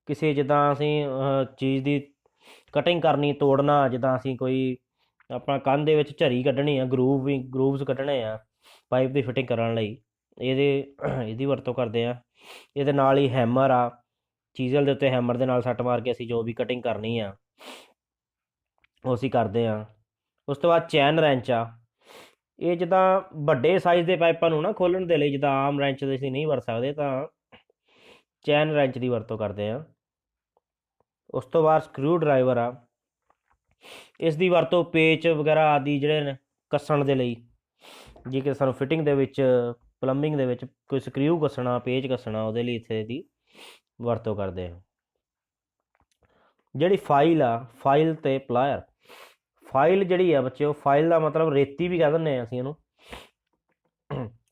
ਕਿਸੇ ਜਿੱਦਾਂ ਅਸੀਂ ਚੀਜ਼ ਦੀ ਕਟਿੰਗ ਕਰਨੀ, ਤੋੜਨਾ, ਜਿੱਦਾਂ ਅਸੀਂ ਕੋਈ ਆਪਣਾ ਕੰਧ ਦੇ ਵਿੱਚ ਝਰੀ ਕੱਢਣੀ ਆ, ਗਰੂਵਸ ਕੱਢਣੇ ਆ ਪਾਈਪ ਦੀ ਫਿਟਿੰਗ ਕਰਨ ਲਈ, ਇਹਦੀ ਵਰਤੋਂ ਕਰਦੇ ਆ। ਇਹਦੇ ਨਾਲ ਹੀ ਹੈਮਰ ਆ, ਚੀਜ਼ਲ ਦੇ ਉੱਤੇ ਹੈਮਰ ਦੇ ਨਾਲ ਸੱਟ ਮਾਰ ਕੇ ਅਸੀਂ ਜੋ ਵੀ ਕਟਿੰਗ ਕਰਨੀ ਆ ਉਹ ਅਸੀਂ ਕਰਦੇ ਹਾਂ। ਉਸ ਤੋਂ ਬਾਅਦ ਚੈਨ ਰੈਂਚ ਆ, ਇਹ ਜਿੱਦਾਂ ਵੱਡੇ ਸਾਈਜ਼ ਦੇ ਪਾਈਪਾਂ ਨੂੰ ਨਾ ਖੋਲ੍ਹਣ ਦੇ ਲਈ, ਜਿੱਦਾਂ ਆਮ ਰੈਂਚ ਦੇ ਅਸੀਂ ਨਹੀਂ ਵਰਤ ਸਕਦੇ ਤਾਂ ਚੈਨ ਰੈਂਚ ਦੀ ਵਰਤੋਂ ਕਰਦੇ ਹਾਂ। ਉਸ ਤੋਂ ਬਾਅਦ ਸਕਰੂ ਡਰਾਈਵਰ ਆ, ਇਸ ਦੀ ਵਰਤੋਂ ਪੇਚ ਵਗੈਰਾ ਆਦਿ ਜਿਹੜੇ ਨੇ ਕੱਸਣ ਦੇ ਲਈ, ਜੇ ਕਿ ਸਾਨੂੰ ਫਿਟਿੰਗ ਦੇ ਵਿੱਚ, ਪਲੰਬਿੰਗ ਦੇ ਵਿੱਚ ਕੋਈ ਸਕਰੂ ਕੱਸਣਾ, ਪੇਚ ਕੱਸਣਾ, ਉਹਦੇ ਲਈ ਇੱਥੇ ਦੀ ਵਰਤੋਂ ਕਰਦੇ ਹਾਂ। ਜਿਹੜੀ ਫਾਈਲ ਆ, ਫਾਈਲ ਅਤੇ ਪਲਾਇਰ, ਫਾਈਲ ਜਿਹੜੀ ਆ ਬੱਚਿਓ, ਫਾਈਲ ਦਾ ਮਤਲਬ ਰੇਤੀ ਵੀ ਕਹਿ ਦਿੰਦੇ ਹਾਂ ਅਸੀਂ ਇਹਨੂੰ।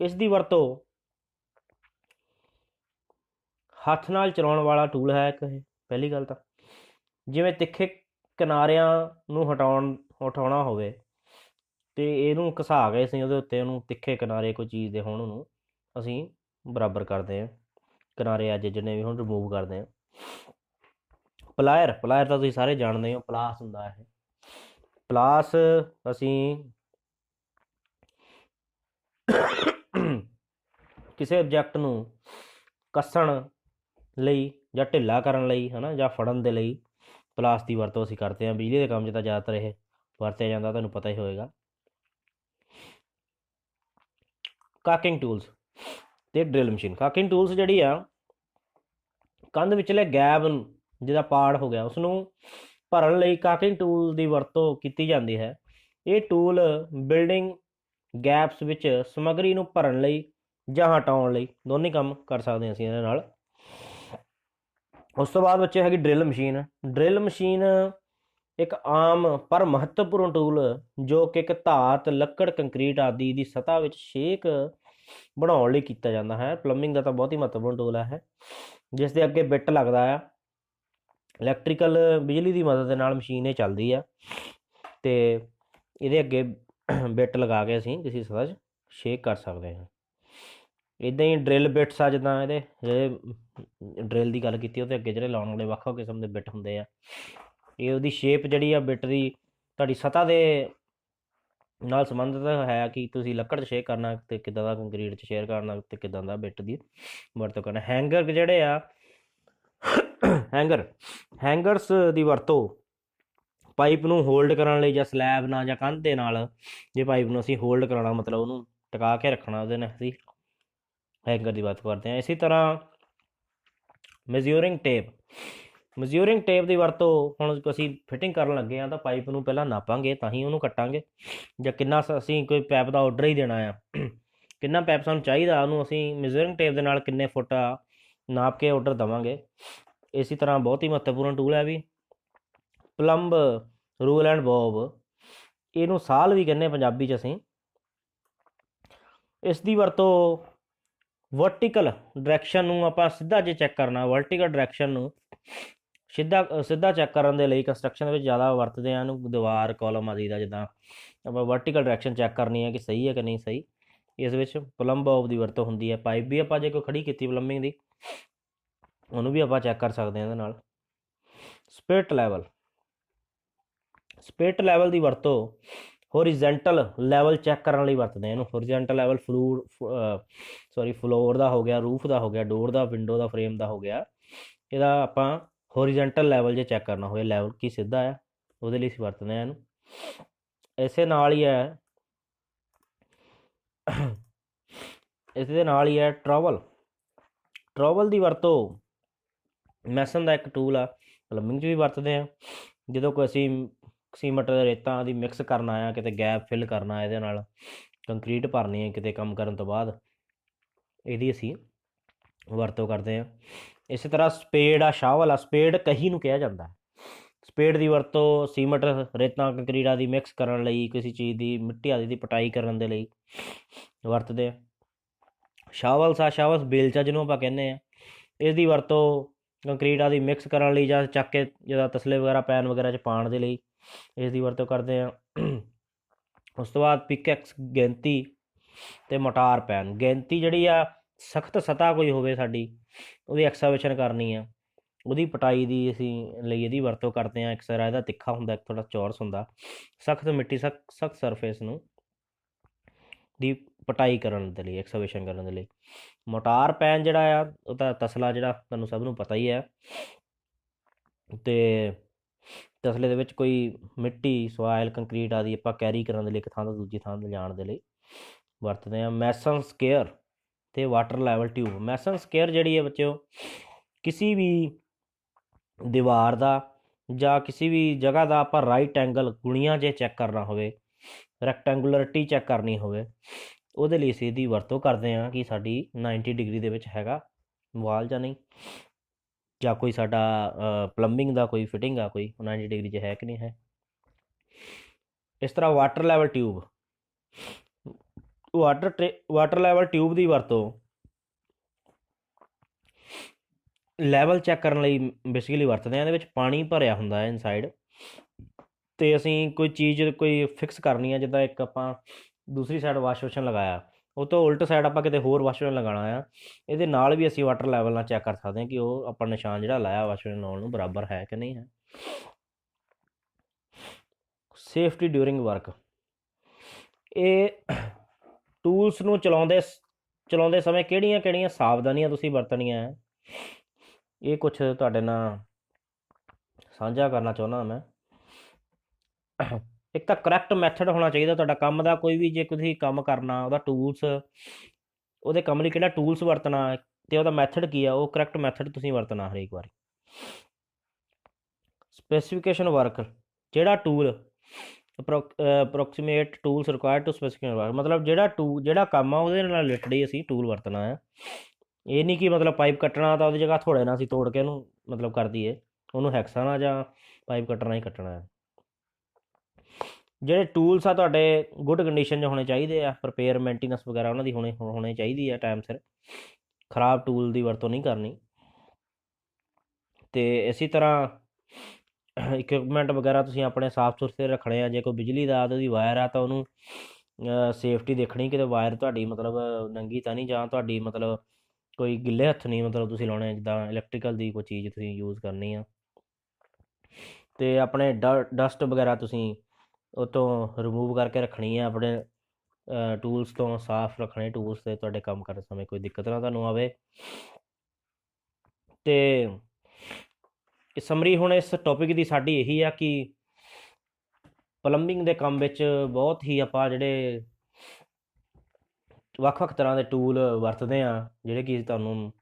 ਇਸ ਦੀ ਵਰਤੋਂ ਹੱਥ ਨਾਲ ਚਲਾਉਣ ਵਾਲਾ ਟੂਲ ਹੈ ਇੱਕ ਇਹ, ਪਹਿਲੀ ਗੱਲ ਤਾਂ। ਜਿਵੇਂ ਤਿੱਖੇ ਕਿਨਾਰਿਆਂ ਨੂੰ ਹਟਾਉਣਾ ਹੋਵੇ ਅਤੇ ਇਹਨੂੰ ਘਸਾ ਕੇ ਅਸੀਂ ਉਹਦੇ ਉੱਤੇ ਉਹਨੂੰ ਤਿੱਖੇ ਕਿਨਾਰੇ ਕੋਈ ਚੀਜ਼ ਦੇ ਹੋਣ, ਉਹਨੂੰ ਅਸੀਂ ਬਰਾਬਰ ਕਰਦੇ ਹਾਂ, ਕਿਨਾਰੇ ਅੱਜ ਜਿੰਨੇ ਵੀ ਹੁਣ ਰਿਮੂਵ ਕਰਦੇ ਹਾਂ। ਪਲਾਇਰ ਤਾਂ ਤੁਸੀਂ ਸਾਰੇ ਜਾਣਦੇ ਹੋ, ਪਲਾਸ ਹੁੰਦਾ ਇਹ। ਪਲਾਸ ਅਸੀਂ ਕਿਸੇ ਆਬਜੈਕਟ ਨੂੰ ਕੱਸਣ ਲਈ ਜਾਂ ਢਿੱਲਾ ਕਰਨ ਲਈ, ਹੈ ਨਾ, ਜਾਂ ਫੜਨ ਦੇ ਲਈ ਪਲਾਸ ਦੀ ਵਰਤੋਂ ਅਸੀਂ ਕਰਦੇ ਹਾਂ। ਬਿਜਲੀ ਦੇ ਕੰਮ 'ਚ ਤਾਂ ਜ਼ਿਆਦਾਤਰ ਇਹ ਵਰਤਿਆ ਜਾਂਦਾ, ਤੁਹਾਨੂੰ ਪਤਾ ਹੀ ਹੋਏਗਾ। ਕਾਕਿੰਗ ਟੂਲਸ ਅਤੇ ਡਰਿਲ ਮਸ਼ੀਨ। ਕਾਕਿੰਗ ਟੂਲਸ ਜਿਹੜੀ ਆ, ਕੰਧ ਵਿਚਲੇ ਗੈਪ ਜਿਹਦਾ ਪਾੜ ਹੋ ਗਿਆ ਉਸਨੂੰ ਭਰਨ ਲਈ ਕਾਕਿੰਗ ਟੂਲ ਦੀ ਵਰਤੋਂ ਕੀਤੀ ਜਾਂਦੀ ਹੈ। ਇਹ ਟੂਲ ਬਿਲਡਿੰਗ ਗੈਪਸ ਵਿੱਚ ਸਮੱਗਰੀ ਨੂੰ ਭਰਨ ਲਈ ਜਾਂ ਹਟਾਉਣ ਲਈ ਦੋਨੇ ਕੰਮ ਕਰ ਸਕਦੇ ਹਾਂ ਅਸੀਂ ਇਹਦੇ ਨਾਲ। ਉਸ ਤੋਂ ਬਾਅਦ ਬੱਚੇ ਹੈਗੀ ਡਰਿਲ ਮਸ਼ੀਨ। ਡਰਿਲ ਮਸ਼ੀਨ ਇੱਕ ਆਮ ਪਰ ਮਹੱਤਵਪੂਰਨ ਟੂਲ ਜੋ ਕਿ ਇੱਕ ਧਾਤ, ਲੱਕੜ, ਕੰਕਰੀਟ ਆਦਿ ਦੀ ਸਤ੍ਹਾ ਵਿੱਚ ਛੇਕ ਬਣਾਉਣ ਲਈ ਕੀਤਾ ਜਾਂਦਾ ਹੈ। ਪਲੰਬਿੰਗ ਦਾ ਤਾਂ ਬਹੁਤ ਹੀ ਮਹੱਤਵਪੂਰਨ ਟੂਲ ਹੈ, ਜਿਸ ਦੇ ਅੱਗੇ ਬਿੱਟ ਲੱਗਦਾ ਆ। ਇਲੈਕਟ੍ਰੀਕਲ ਬਿਜਲੀ ਦੀ ਮਦਦ ਦੇ ਨਾਲ ਮਸ਼ੀਨ ਇਹ ਚੱਲਦੀ ਆ ਅਤੇ ਇਹਦੇ ਅੱਗੇ ਬਿੱਟ ਲਗਾ ਕੇ ਅਸੀਂ ਕਿਸੇ ਸਤ੍ਹਾ 'ਚ ਛੇਕ ਕਰ ਸਕਦੇ ਹਾਂ। ਇੱਦਾਂ ਹੀ ਡਰਿਲ ਬਿੱਟਸ ਆ, ਜਿੱਦਾਂ ਇਹਦੇ ਜਿਹੜੇ ਡਰਿਲ ਦੀ ਗੱਲ ਕੀਤੀ, ਉਹਦੇ ਅੱਗੇ ਜਿਹੜੇ ਲਾਉਣ ਵਾਲੇ ਵੱਖ ਵੱਖ ਕਿਸਮ ਦੇ ਬਿੱਟ ਹੁੰਦੇ ਆ। ਇਹ ਉਹਦੀ ਸ਼ੇਪ ਜਿਹੜੀ ਆ ਬਿੱਟ ਦੀ, ਤੁਹਾਡੀ ਸਤ੍ਹਾ ਦੇ ਨਾਲ ਸੰਬੰਧਿਤ ਹੈ ਕਿ ਤੁਸੀਂ ਲੱਕੜ 'ਚ ਛੇਕ ਕਰਨਾ ਅਤੇ ਕਿੱਦਾਂ ਦਾ ਕੰਕਰੀਟ 'ਚ ਛੇਕ ਕਰਨਾ ਅਤੇ ਕਿੱਦਾਂ ਦਾ ਬਿੱਟ ਦੀ ਵਰਤੋਂ ਕਰਨਾ। ਹੈਂਗਰ ਜਿਹੜੇ ਆ, ਹੈਂਗਰਸ ਦੀ ਵਰਤੋਂ ਪਾਈਪ ਨੂੰ ਹੋਲਡ ਕਰਨ ਲਈ, ਜਾਂ ਸਲੈਬ ਨਾਲ ਜਾਂ ਕੰਧ ਦੇ ਨਾਲ ਜੇ ਪਾਈਪ ਨੂੰ ਅਸੀਂ ਹੋਲਡ ਕਰਾਉਣਾ, ਮਤਲਬ ਉਹਨੂੰ ਟਿਕਾ ਕੇ ਰੱਖਣਾ, ਉਹਦੇ ਨਾਲ ਅਸੀਂ ਹੈਂਗਰ ਦੀ ਵਰਤੋਂ ਕਰਦੇ ਹਾਂ। ਇਸੇ ਤਰ੍ਹਾਂ ਮੈਜ਼ਿਊਰਿੰਗ ਟੇਪ ਦੀ ਵਰਤੋਂ, ਹੁਣ ਅਸੀਂ ਫਿਟਿੰਗ ਕਰਨ ਲੱਗੇ ਹਾਂ ਤਾਂ ਪਾਈਪ ਨੂੰ ਪਹਿਲਾਂ ਨਾਪਾਂਗੇ ਤਾਂ ਹੀ ਉਹਨੂੰ ਕੱਟਾਂਗੇ, ਜਾਂ ਕਿੰਨਾ ਅਸੀਂ ਕੋਈ ਪੈਪ ਦਾ ਔਡਰ ਹੀ ਦੇਣਾ ਆ, ਕਿੰਨਾ ਪੈਪ ਸਾਨੂੰ ਚਾਹੀਦਾ, ਉਹਨੂੰ ਅਸੀਂ ਮੈਜ਼ਿਊਰਿੰਗ ਟੇਪ ਦੇ ਨਾਲ ਕਿੰਨੇ ਫੁੱਟ ਆ ਨਾਪ ਕੇ ਔਡਰ ਦੇਵਾਂਗੇ। ਇਸੇ ਤਰ੍ਹਾਂ ਬਹੁਤ ਹੀ ਮਹੱਤਵਪੂਰਨ ਟੂਲ ਹੈ ਵੀ ਪਲੰਬ ਰੂਲ ਐਂਡ ਬੋਬ, ਇਹਨੂੰ ਸਾਲ ਵੀ ਕਹਿੰਦੇ ਪੰਜਾਬੀ 'ਚ ਅਸੀਂ। ਇਸ ਦੀ ਵਰਤੋਂ ਵਰਟੀਕਲ ਡਾਇਰੈਕਸ਼ਨ ਨੂੰ ਆਪਾਂ ਸਿੱਧਾ ਜੇ ਚੈੱਕ ਕਰਨਾ, ਵਰਟੀਕਲ ਡਾਇਰੈਕਸ਼ਨ ਨੂੰ ਸਿੱਧਾ ਚੈੱਕ ਕਰਨ ਦੇ ਲਈ ਕੰਸਟਰਕਸ਼ਨ ਵਿੱਚ ਜ਼ਿਆਦਾ ਵਰਤਦੇ ਹਾਂ ਇਹਨੂੰ, ਦੀਵਾਰ, ਕਾਲਮ ਆਦਿ ਦਾ। ਜਿੱਦਾਂ ਆਪਾਂ ਵਰਟੀਕਲ ਡਾਇਰੈਕਸ਼ਨ ਚੈੱਕ ਕਰਨੀ ਹੈ ਕਿ ਸਹੀ ਹੈ ਕਿ ਨਹੀਂ ਸਹੀ, ਇਸ ਵਿੱਚ ਪਲੰਬ ਬੋਬ ਦੀ ਵਰਤੋਂ ਹੁੰਦੀ ਹੈ। ਪਾਈਪ ਵੀ ਆਪਾਂ ਜੇ ਕੋਈ ਖੜੀ ਕੀਤੀ ਪਲੰਬਿੰਗ ਦੀ, ਉਹਨੂੰ ਵੀ ਆਪਾਂ ਚੈੱਕ ਕਰ ਸਕਦੇ ਹਾਂ ਇਹਦੇ ਨਾਲ। ਸਪਿਰਿਟ ਲੈਵਲ ਦੀ ਵਰਤੋਂ ਹੋਰੀਜ਼ੈਂਟਲ ਲੈਵਲ ਚੈੱਕ ਕਰਨ ਲਈ ਵਰਤਦੇ ਹਾਂ ਇਹਨੂੰ। ਹੋਰੀਜ਼ੈਂਟਲ ਲੈਵਲ ਫਲੋਰ ਦਾ ਹੋ ਗਿਆ, ਰੂਫ ਦਾ ਹੋ ਗਿਆ, ਡੋਰ ਦਾ, ਵਿੰਡੋ ਦਾ, ਫਰੇਮ ਦਾ ਹੋ ਗਿਆ। ਇਹਦਾ ਆਪਾਂ ਹੋਰੀਜ਼ੈਂਟਲ ਲੈਵਲ ਜੇ ਚੈੱਕ ਕਰਨਾ ਹੋਵੇ, ਲੈਵਲ ਕੀ ਸਿੱਧਾ ਆ, ਉਹਦੇ ਲਈ ਅਸੀਂ ਵਰਤਦੇ ਹਾਂ ਇਹਨੂੰ। ਇਸੇ ਦੇ ਨਾਲ ਹੀ ਹੈ ਟਰੋਵਲ ਦੀ ਵਰਤੋਂ ਮੈਸਨ ਦਾ ਇੱਕ ਟੂਲ ਆ, ਪਲੰਬਿੰਗ 'ਚ ਵੀ ਵਰਤਦੇ ਆ। ਜਦੋਂ ਕੋਈ ਅਸੀਂ ਸੀਮਟ ਰੇਤਾਂ ਦੀ ਮਿਕਸ ਕਰਨਾ ਆ, ਕਿਤੇ ਗੈਪ ਫਿਲ ਕਰਨਾ, ਇਹਦੇ ਨਾਲ ਕੰਕਰੀਟ ਭਰਨੀ ਹੈ ਕਿਤੇ ਕੰਮ ਕਰਨ ਤੋਂ ਬਾਅਦ, ਇਹਦੀ ਅਸੀਂ ਵਰਤੋਂ ਕਰਦੇ ਹਾਂ। ਇਸੇ ਤਰ੍ਹਾਂ ਸਪੇਡ ਆ, ਸ਼ਾਵਲ ਆ, ਸਪੇਡ ਕਹੀ ਨੂੰ ਕਿਹਾ ਜਾਂਦਾ। ਸਪੇਡ ਦੀ ਵਰਤੋਂ ਸੀਮਟ ਰੇਤਾਂ ਕੰਕਰੀਟ ਆਦਿ ਮਿਕਸ ਕਰਨ ਲਈ, ਕਿਸੇ ਚੀਜ਼ ਦੀ ਮਿੱਟੀ ਆਦਿ ਦੀ ਪਟਾਈ ਕਰਨ ਦੇ ਲਈ ਵਰਤਦੇ ਆ। ਸ਼ਾਵਲਸ ਬੇਲਚਾ ਜਿਹਨੂੰ ਆਪਾਂ ਕਹਿੰਦੇ ਆ, ਇਸ ਦੀ ਵਰਤੋਂ ਕੰਕਰੀਟ ਆਦਿ ਮਿਕਸ ਕਰਨ ਲਈ ਜਾਂ ਚੱਕ ਕੇ ਜਿਹਦਾ ਤਸਲੇ ਵਗੈਰਾ ਪੈਨ ਵਗੈਰਾ 'ਚ ਪਾਉਣ ਦੇ ਲਈ ਇਸ ਦੀ ਵਰਤੋਂ ਕਰਦੇ ਆ। ਉਸ ਤੋਂ ਬਾਅਦ ਪਿਕੈਕਸ, ਗੈਂਤੀ ਅਤੇ ਮੋਟਾਰ ਪੈਨ। ਗੈਂਤੀ ਜਿਹੜੀ ਆ, ਸਖਤ ਸਤ੍ਹਾ ਕੋਈ ਹੋਵੇ ਸਾਡੀ, ਉਹਦੀ ਐਕਸਕੇਵੇਸ਼ਨ ਕਰਨੀ ਆ, ਉਹਦੀ ਪਟਾਈ ਦੀ ਅਸੀਂ ਲਈ ਇਹਦੀ ਵਰਤੋਂ ਕਰਦੇ ਹਾਂ। ਇੱਕ ਸਿਰਾ ਇਹਦਾ ਤਿੱਖਾ ਹੁੰਦਾ, ਇੱਕ ਥੋੜ੍ਹਾ ਚੌਰਸ ਹੁੰਦਾ। ਸਖਤ ਮਿੱਟੀ, ਸਖਤ ਸਰਫੇਸ ਨੂੰ ਦੀ ਪਟਾਈ ਕਰਨ ਦੇ ਲਈ, ਐਕਸਕੇਵੇਸ਼ਨ ਕਰਨ ਦੇ ਲਈ। ਮੋਟਾਰ ਪੈਨ ਜਿਹੜਾ ਆ, ਉਹ ਤਾਂ ਤਸਲਾ ਜਿਹੜਾ ਤੁਹਾਨੂੰ ਸਭ ਨੂੰ ਪਤਾ ਹੀ ਹੈ, ਅਤੇ ਤਸਲੇ ਦੇ ਵਿੱਚ ਕੋਈ ਮਿੱਟੀ, ਸੋਇਲ, ਕੰਕਰੀਟ ਆਦਿ ਆਪਾਂ ਕੈਰੀ ਕਰਨ ਦੇ ਲਈ ਇੱਕ ਥਾਂ ਤੋਂ ਦੂਜੀ ਥਾਂ 'ਤੇ ਲਿਜਾਣ ਦੇ ਲਈ ਵਰਤਦੇ ਹਾਂ। ਮੈਸਨ ਸਕੇਅਰ ਅਤੇ water level tube. Mason square ਜਿਹੜੀ ਹੈ ਬੱਚਿਓ, ਕਿਸੇ ਵੀ ਦੀਵਾਰ ਦਾ ਜਾਂ ਕਿਸੇ ਵੀ ਜਗ੍ਹਾ ਦਾ ਆਪਾਂ ਰਾਈਟ ਐਂਗਲ ਗੁਣੀਆਂ ਜੇ ਚੈੱਕ ਕਰਨਾ ਹੋਵੇ, ਰੈਕਟੈਂਗੂਲਰਿਟੀ ਚੈੱਕ ਕਰਨੀ ਹੋਵੇ, ਉਹਦੇ ਲਈ ਅਸੀਂ ਇਹਦੀ ਵਰਤੋਂ ਕਰਦੇ ਹਾਂ ਕਿ ਸਾਡੀ 90 ਡਿਗਰੀ ਦੇ ਵਿੱਚ ਹੈਗਾ ਵਾਲ ਜਾਂ ਨਹੀਂ, ਜਾਂ ਕੋਈ ਸਾਡਾ ਪਲੰਬਿੰਗ ਦਾ ਕੋਈ ਫਿਟਿੰਗ ਆ, ਕੋਈ 90 ਡਿਗਰੀ 'ਚ ਹੈ ਕਿ ਨਹੀਂ ਹੈ। ਇਸ ਤਰ੍ਹਾਂ water level tube, water level tube ਦੀ ਵਰਤੋਂ ਲੈਵਲ ਚੈੱਕ ਕਰਨ ਲਈ ਬੇਸਿਕਲੀ ਵਰਤਦੇ ਹਾਂ। ਇਹਦੇ ਵਿੱਚ ਪਾਣੀ ਭਰਿਆ ਹੁੰਦਾ ਹੈ ਇਨਸਾਈਡ, ਅਤੇ ਅਸੀਂ ਕੋਈ ਚੀਜ਼ ਕੋਈ ਫਿਕਸ ਕਰਨੀ ਆ, ਜਿੱਦਾਂ ਇੱਕ ਆਪਾਂ ਦੂਸਰੀ ਸਾਈਡ ਵਾਸ਼ ਬੇਸ਼ਨ ਲਗਾਇਆ, ਉਹ ਤੋਂ ਉਲਟ ਸਾਈਡ ਆਪਾਂ ਕਿਤੇ ਹੋਰ ਵਾਸ਼ ਬੇਸ਼ਨ ਲਗਾਉਣਾ ਆ, ਇਹਦੇ ਨਾਲ ਵੀ ਅਸੀਂ ਵਾਟਰ ਲੈਵਲ ਨਾਲ ਚੈੱਕ ਕਰ ਸਕਦੇ ਹਾਂ ਕਿ ਉਹ ਆਪਾਂ ਨਿਸ਼ਾਨ ਜਿਹੜਾ ਲਾਇਆ ਵਾਸ਼ ਬੇਸ਼ਨ ਲਾਉਣ ਨੂੰ ਬਰਾਬਰ ਹੈ ਕਿ ਨਹੀਂ ਹੈ। ਸੇਫਟੀ ਡਿਊਰਿੰਗ ਵਰਕ, ਇਹ ਟੂਲਸ ਨੂੰ ਚਲਾਉਂਦੇ ਸਮੇਂ ਕਿਹੜੀਆਂ ਕਿਹੜੀਆਂ ਸਾਵਧਾਨੀਆਂ ਤੁਸੀਂ ਵਰਤਣੀਆਂ ਹੈ, ਇਹ ਕੁਛ ਤੁਹਾਡੇ ਨਾਲ ਸਾਂਝਾ ਕਰਨਾ ਚਾਹੁੰਦਾ ਮੈਂ। ਇੱਕ ਤਾਂ ਕਰੈਕਟ ਮੈਥਡ ਹੋਣਾ ਚਾਹੀਦਾ ਤੁਹਾਡਾ ਕੰਮ ਦਾ। ਕੋਈ ਵੀ ਜੇ ਤੁਸੀਂ ਕੰਮ ਕਰਨਾ, ਉਹਦਾ ਟੂਲਸ, ਉਹਦੇ ਕੰਮ ਲਈ ਕਿਹੜਾ ਟੂਲਸ ਵਰਤਣਾ ਅਤੇ ਉਹਦਾ ਮੈਥਡ ਕੀ ਆ, ਉਹ ਕਰੈਕਟ ਮੈਥਡ ਤੁਸੀਂ ਵਰਤਣਾ ਹਰੇਕ ਵਾਰੀ। ਸਪੈਸੀਫਿਕੇਸ਼ਨ ਵਰਕ, ਜਿਹੜਾ tool approximate tools required to specification work, ਮਤਲਬ ਜਿਹੜਾ ਕੰਮ ਆ ਉਹਦੇ ਨਾਲ ਰਿਲੇਟਡ ਹੀ ਅਸੀਂ ਟੂਲ ਵਰਤਣਾ ਆ। ਇਹ ਨਹੀਂ ਕਿ ਮਤਲਬ ਪਾਈਪ ਕੱਟਣਾ ਤਾਂ ਉਹਦੀ ਜਗ੍ਹਾ ਥੋੜੇ ਨਾਲ ਅਸੀਂ ਤੋੜ ਕੇ ਉਹਨੂੰ ਮਤਲਬ ਕਰ ਦਈਏ, ਉਹਨੂੰ ਹੈਕਸਾ ਨਾਲ ਜਾਂ ਪਾਈਪ ਕੱਟਣਾ ਹੀ ਕੱਟਣਾ ਹੈ। ਜਿਹੜੇ ਟੂਲਸ ਆ ਤੁਹਾਡੇ ਗੁੱਡ ਕੰਡੀਸ਼ਨ 'ਚ ਹੋਣੇ ਚਾਹੀਦੇ ਆ, ਪ੍ਰਪੇਅਰ ਮੇਨਟੇਨੈਂਸ ਵਗੈਰਾ ਉਹਨਾਂ ਦੀ ਹੋਣੀ ਚਾਹੀਦੀ ਹੈ ਟਾਈਮ ਸਿਰ, ਖਰਾਬ ਟੂਲ ਦੀ ਵਰਤੋਂ ਨਹੀਂ ਕਰਨੀ। ਅਤੇ ਇਸੇ ਤਰ੍ਹਾਂ ਇਕਵਿਪਮੈਂਟ ਵਗੈਰਾ ਤੁਸੀਂ ਆਪਣੇ ਸਾਫ ਸੁਥਰੇ ਰੱਖਣੇ ਆ। ਜੇ ਕੋਈ ਬਿਜਲੀ ਦਾ ਉਹਦੀ ਵਾਇਰ ਆ ਤਾਂ ਉਹਨੂੰ ਸੇਫਟੀ ਦੇਖਣੀ, ਕਿਤੇ ਵਾਇਰ ਤੁਹਾਡੀ ਮਤਲਬ ਨੰਗੀ ਤਾਂ ਨਹੀਂ, ਜਾਂ ਤੁਹਾਡੀ ਮਤਲਬ ਕੋਈ ਗਿੱਲੇ ਹੱਥ ਨਹੀਂ ਮਤਲਬ ਤੁਸੀਂ ਲਾਉਣੇ, ਜਿੱਦਾਂ ਇਲੈਕਟ੍ਰੀਕਲ ਦੀ ਕੋਈ ਚੀਜ਼ ਤੁਸੀਂ ਯੂਜ਼ ਕਰਨੀ ਆ। ਅਤੇ ਆਪਣੇ ਡਸਟ ਵਗੈਰਾ ਤੁਸੀਂ ਉਹ ਤੋਂ ਰਿਮੂਵ ਕਰਕੇ ਰੱਖਣੀ ਆ, ਆਪਣੇ ਟੂਲਸ ਤੋਂ ਸਾਫ਼ ਰੱਖਣੇ ਟੂਲਸ, 'ਤੇ ਤੁਹਾਡੇ ਕੰਮ ਕਰਨ ਸਮੇਂ ਕੋਈ ਦਿੱਕਤ ਨਾ ਤੁਹਾਨੂੰ ਆਵੇ। ਅਤੇ ਸਮਰੀ ਹੁਣ ਇਸ ਟੌਪਿਕ ਦੀ ਸਾਡੀ ਇਹੀ ਆ ਕਿ ਪਲੰਬਿੰਗ ਦੇ ਕੰਮ ਵਿੱਚ ਬਹੁਤ ਹੀ ਆਪਾਂ ਜਿਹੜੇ ਵੱਖ-ਵੱਖ ਤਰ੍ਹਾਂ ਦੇ ਟੂਲ ਵਰਤਦੇ ਹਾਂ, ਜਿਹੜੇ ਕਿ ਤੁਹਾਨੂੰ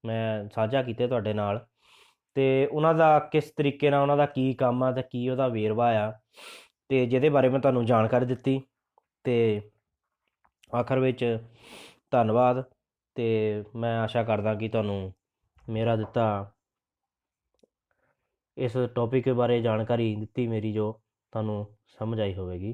ਮੈਂ ਸਾਂਝਾ ਕੀਤੇ ਤੁਹਾਡੇ ਨਾਲ, ਅਤੇ ਉਹਨਾਂ ਦਾ ਕਿਸ ਤਰੀਕੇ ਨਾਲ ਉਹਨਾਂ ਦਾ ਕੀ ਕੰਮ ਆ ਅਤੇ ਕੀ ਉਹਦਾ ਵੇਰਵਾ ਆ, ਅਤੇ ਜਿਹਦੇ ਬਾਰੇ ਮੈਂ ਤੁਹਾਨੂੰ ਜਾਣਕਾਰੀ ਦਿੱਤੀ। ਅਤੇ ਆਖਰ ਵਿੱਚ ਧੰਨਵਾਦ, ਅਤੇ ਮੈਂ ਆਸ਼ਾ ਕਰਦਾ ਕਿ ਤੁਹਾਨੂੰ ਮੇਰਾ ਦਿੱਤਾ ਇਸ ਟੌਪਿਕ ਬਾਰੇ ਜਾਣਕਾਰੀ ਦਿੱਤੀ ਮੇਰੀ ਜੋ ਤੁਹਾਨੂੰ ਸਮਝ ਆਈ ਹੋਵੇਗੀ।